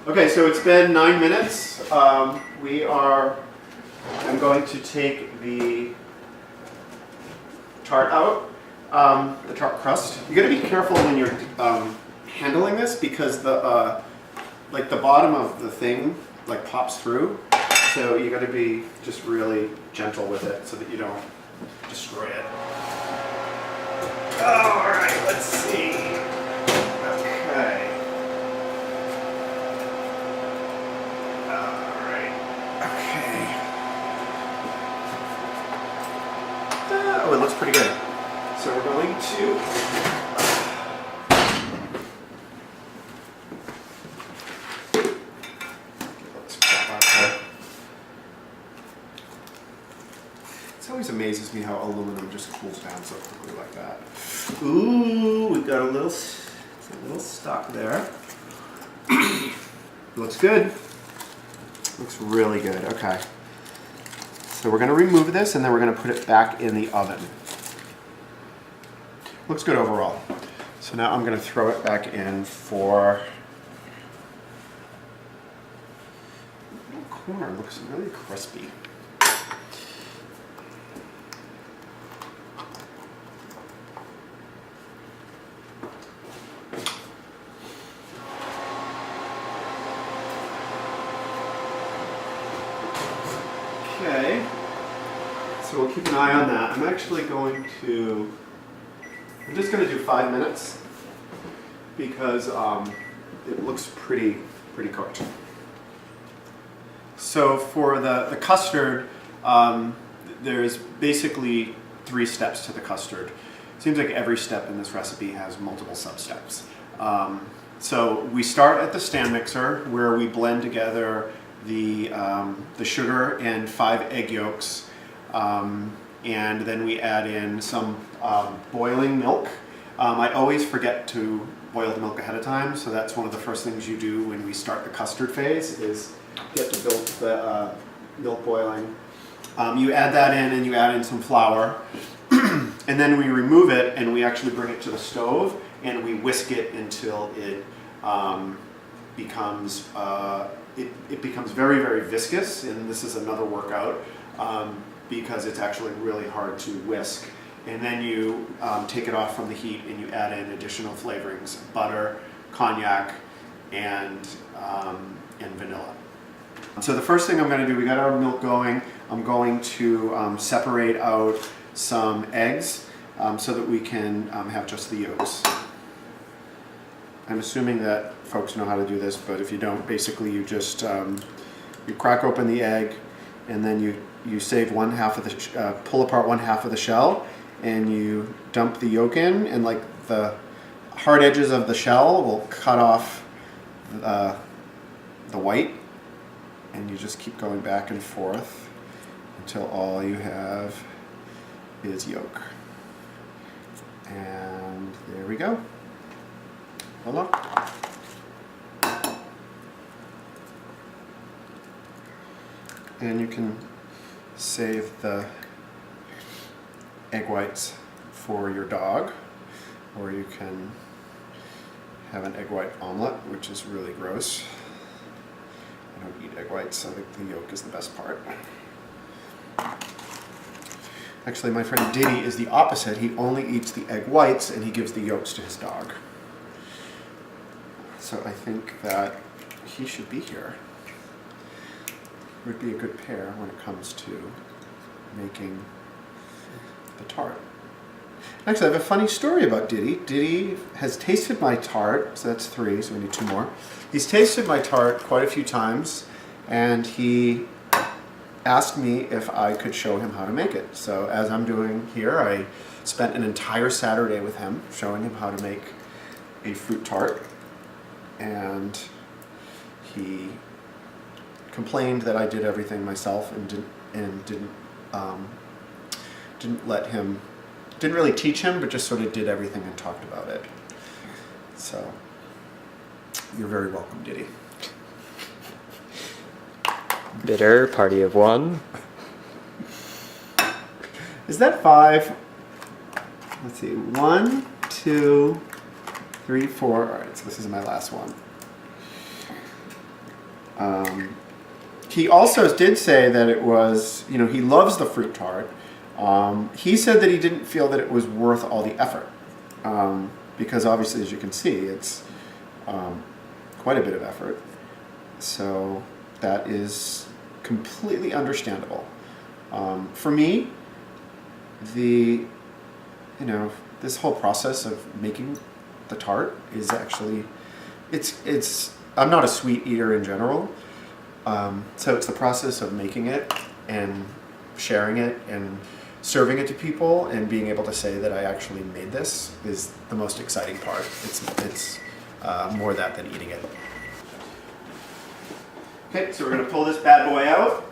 Okay, so it's been 9 minutes. I'm going to take the tart out, the tart crust. You got to be careful when you're handling this because the bottom of the thing like pops through. So you got to be just really gentle with it so that you don't destroy it. All right, let's see. Okay. All right. Okay. Oh, it looks pretty good. So we're going to let's pop out here. It always amazes me how aluminum just cools down so quickly like that. Ooh, we've got a little stuck there. Looks good. Looks really good. Okay. So we're going to remove this and then we're going to put it back in the oven. Looks good overall. So now I'm going to throw it back in for... The corner looks really crispy. Okay, so we'll keep an eye on that. I'm just going to do 5 minutes because it looks pretty cooked. So for the custard, there's basically 3 steps to the custard. It seems like every step in this recipe has multiple sub-steps. So we start at the stand mixer where we blend together the sugar and 5 egg yolks, and then we add in some boiling milk. I always forget to boil the milk ahead of time, so that's one of the first things you do when we start the custard phase is get the milk boiling. You add that in and you add in some flour, and then we remove it and we actually bring it to the stove and we whisk it until it becomes it becomes very viscous, and this is another workout because it's actually really hard to whisk. And then you take it off from the heat and you add in additional flavorings: butter, cognac, and vanilla. So the first thing I'm going to do, we got our milk going. I'm going to separate out some eggs so that we can have just the yolks. I'm assuming that folks know how to do this, but if you don't, basically you just you crack open the egg, and then you save one half of the pull apart one half of the shell, and you dump the yolk in, and like the hard edges of the shell will cut off the white, and you just keep going back and forth until all you have is yolk. And there we go. Voila. And you can save the egg whites for your dog, or you can have an egg white omelet, which is really gross. I don't eat egg whites. I think the yolk is the best part. Actually, my friend Diddy is the opposite. He only eats the egg whites and he gives the yolks to his dog. So I think that he should be here. Would be a good pair when it comes to making the tart. Actually, I have a funny story about Diddy. Diddy has tasted my tart, so that's 3, so we need 2 more. He's tasted my tart quite a few times, and he asked me if I could show him how to make it. So as I'm doing here, I spent an entire Saturday with him, showing him how to make a fruit tart, and he complained that I did everything myself and didn't really teach him, but just sort of did everything and talked about it. So you're very welcome, Diddy. Bitter, party of 1. Is that 5? Let's see, 1, 2, 3, 4. All right, so this is my last one. He also did say that it was, you know, he loves the Fruit Tart. He said that he didn't feel that it was worth all the effort. Because obviously, as you can see, it's quite a bit of effort. So that is completely understandable. For me, this whole process of making the tart is actually, I'm not a sweet eater in general. So it's the process of making it and sharing it and serving it to people and being able to say that I actually made this is the most exciting part. It's more that than eating it. Okay, so we're gonna pull this bad boy out.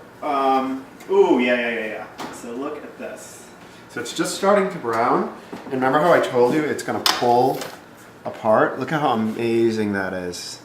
Ooh, yeah. So look at this. So it's just starting to brown. And remember how I told you it's gonna pull apart? Look at how amazing that is.